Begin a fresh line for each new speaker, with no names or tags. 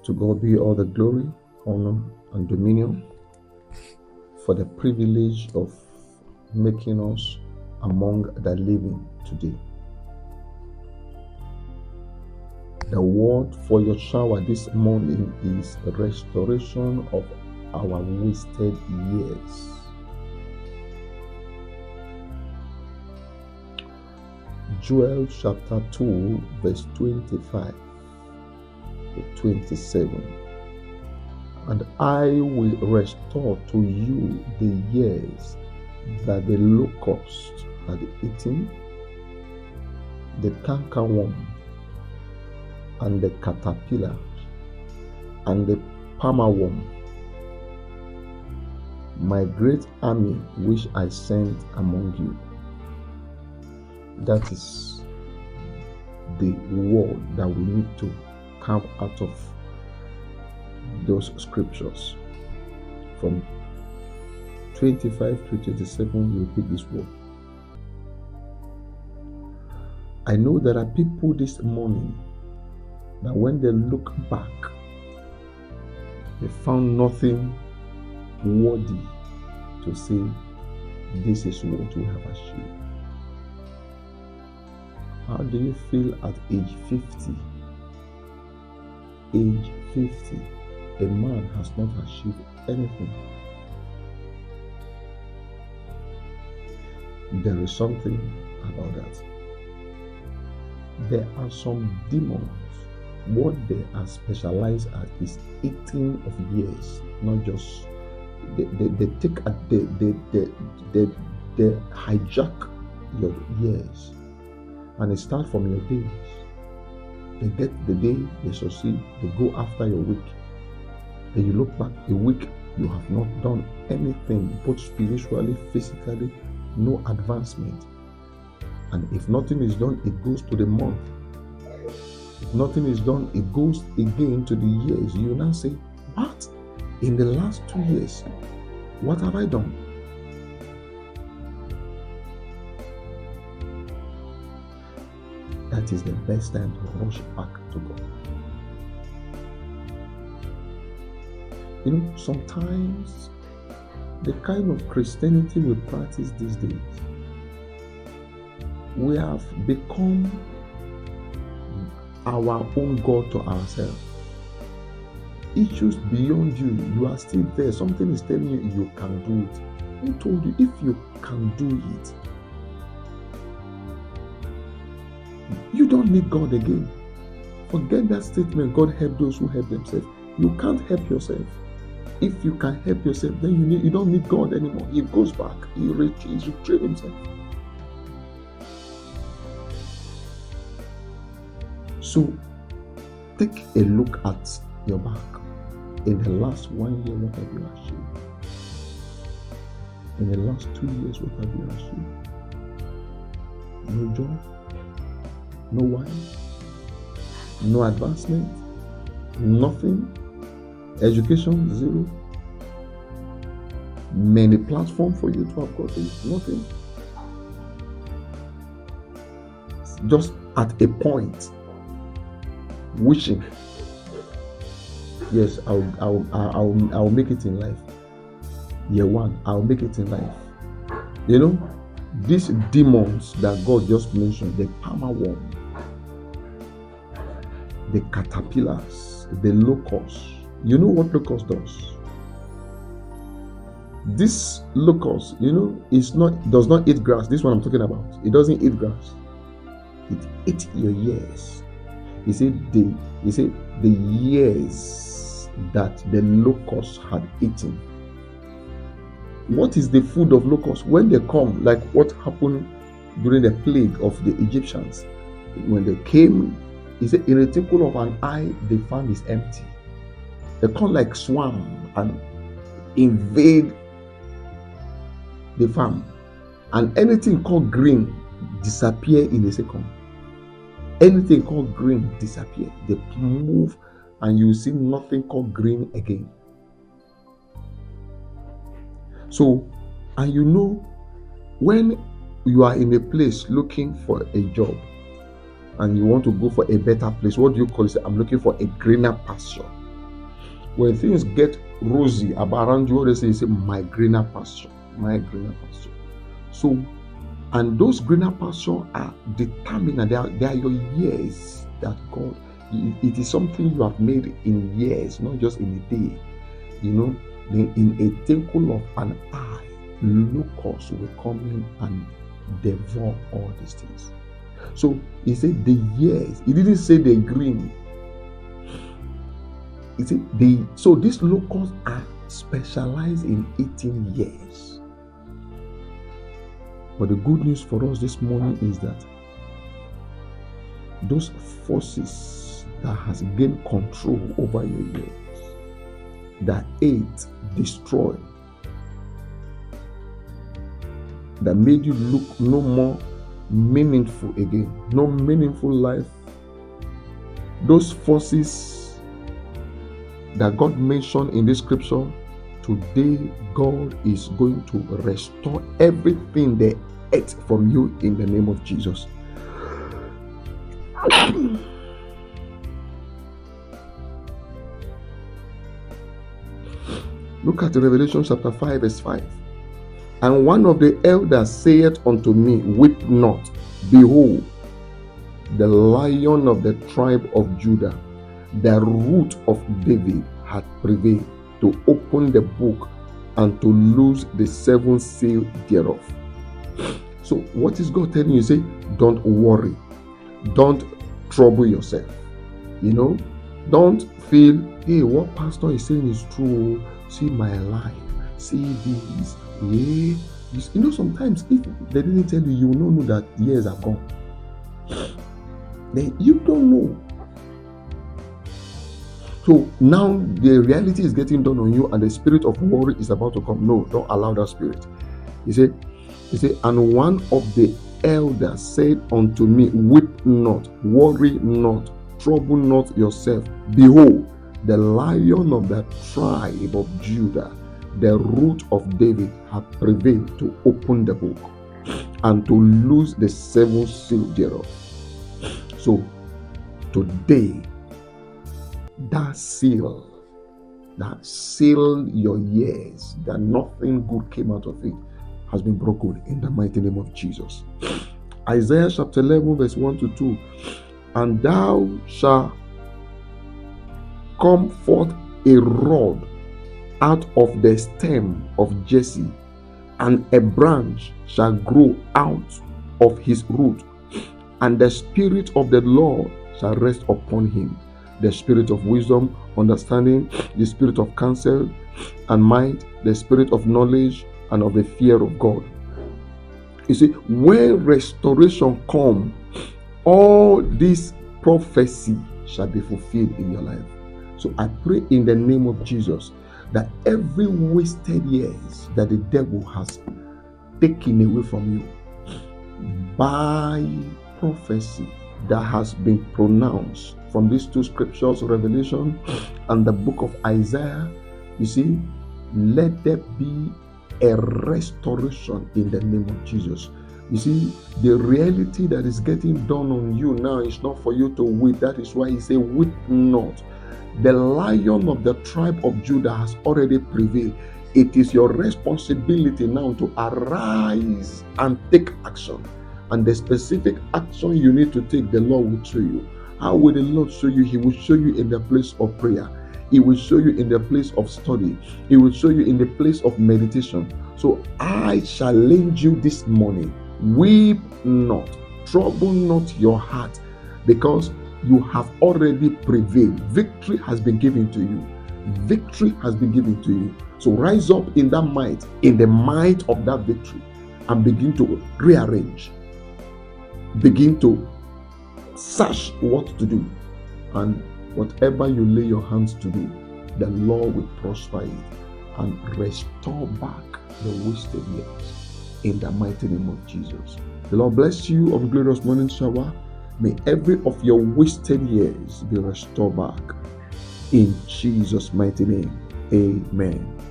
To God be all the glory, honor, and dominion for the privilege of making us among the living today. The word for your shower this morning is restoration of our wasted years. Joel chapter 2 verse 25 to 27. And I will restore to you the years that the locust had eaten, the cankerworm, and the caterpillar, and the palmerworm, my great army which I sent among you. That is the word that we need to come out of those scriptures. From 25 to 27, you pick this word. I know there are people this morning that when they look back, they found nothing worthy to say, this is what we have achieved. How do you feel at age 50? Age 50, a man has not achieved anything. There is something about that. There are some demons. What they are specialized at is eating of years, not just they hijack your years, and it starts from your days. They get the day, they succeed, they go after your week. Then you look back a week, you have not done anything, both spiritually, physically, no advancement. And if nothing is done, it goes to the month. If nothing is done, it goes again to the years. You now say, what? In the last 2 years, what have I done? That is the best time to rush back to God. You know, sometimes the kind of Christianity we practice these days, we have become our own God to ourselves. Issues beyond you, you are still there. Something is telling you you can do it. Who told you if you can do it? You don't need God again. Forget that statement, God help those who help themselves. You can't help yourself. If you can help yourself, then you don't need God anymore. He goes back. He retrains himself. So, take a look at your back. In the last 1 year, what have you achieved? In the last 2 years, what have you achieved? No job? No wife? No advancement? Nothing? Education? Zero? Many platforms for you to have gotten? Nothing? Just at a point, wishing, yes, I'll make it in life. Year one, I'll make it in life. You know, these demons that God just mentioned, the palmerworm, the caterpillars, the locusts. You know what locust does? This locust, does not eat grass. This one I'm talking about. It doesn't eat grass. It eats your years. He said the years that the locusts had eaten. What is the food of locusts? When they come, like what happened during the plague of the Egyptians, when they came, he said, in a twinkle of an eye, the farm is empty. They come like swarm and invade the farm, and anything called green disappear in a second. Anything called green disappear. They move, and you see nothing called green again. So, and when you are in a place looking for a job and you want to go for a better place, what do you call it? I'm looking for a greener pasture. when things get rosy around you, what they say, my greener pasture, my greener pasture. So, and those greener pasture are determined, and they are your years that God, it is something you have made in years, not just in a day. In a twinkle of an eye, locusts will come in and devour all these things. So he said the years. He didn't say the green. He said so these locusts are specialized in eating years. But the good news for us this morning is that those forces that has gained control over your years, that ate, destroyed, that made you look no more meaningful again, no meaningful life, those forces that God mentioned in this scripture, today God is going to restore everything they ate from you in the name of Jesus. Look at Revelation chapter 5 verse 5. And one of the elders saith unto me, weep not. Behold, the Lion of the tribe of Judah, the Root of David, hath prevailed to open the book and to loose the 7 seals thereof. So what is God telling you? Say, don't worry. Don't trouble yourself. Don't feel, hey, what pastor is saying is true. See my life. See this. Yeah. Sometimes if they didn't tell you, you will not know that years are gone. Then you don't know. So now the reality is getting done on you, and the spirit of worry is about to come. No, don't allow that spirit. He said, and one of the elders said unto me, weep not, worry not, trouble not yourself. Behold, the Lion of the tribe of Judah, the Root of David, hath prevailed to open the book and to loose the 7 seals thereof. So today, that seal that sealed your years, that nothing good came out of it, has been broken in the mighty name of Jesus. Isaiah chapter 11 verse 1 to 2. And thou shalt come forth a rod out of the stem of Jesse, and a branch shall grow out of his root, and the Spirit of the Lord shall rest upon him, the Spirit of wisdom, understanding, the Spirit of counsel and might, the Spirit of knowledge and of the fear of God. You see, when restoration comes, all this prophecy shall be fulfilled in your life. So I pray in the name of Jesus that every wasted years that the devil has taken away from you by prophecy that has been pronounced from these 2 scriptures, Revelation and the book of Isaiah, you see, let there be a restoration in the name of Jesus. You see, the reality that is getting done on you now is not for you to weep. That is why he said, weep not. The Lion of the tribe of Judah has already prevailed. It is your responsibility now to arise and take action. And the specific action you need to take, the Lord will show you. How will the Lord show you? He will show you in the place of prayer. He will show you in the place of study. He will show you in the place of meditation. So I challenge you this morning. Weep not. Trouble not your heart, because you have already prevailed. Victory has been given to you. Victory has been given to you. So rise up in that might, in the might of that victory, and begin to rearrange. Begin to search what to do. And whatever you lay your hands to do, the Lord will prosper it and restore back the wasted years in the mighty name of Jesus. The Lord bless you of glorious morning shower. May every of your wasted years be restored back in Jesus' mighty name. Amen.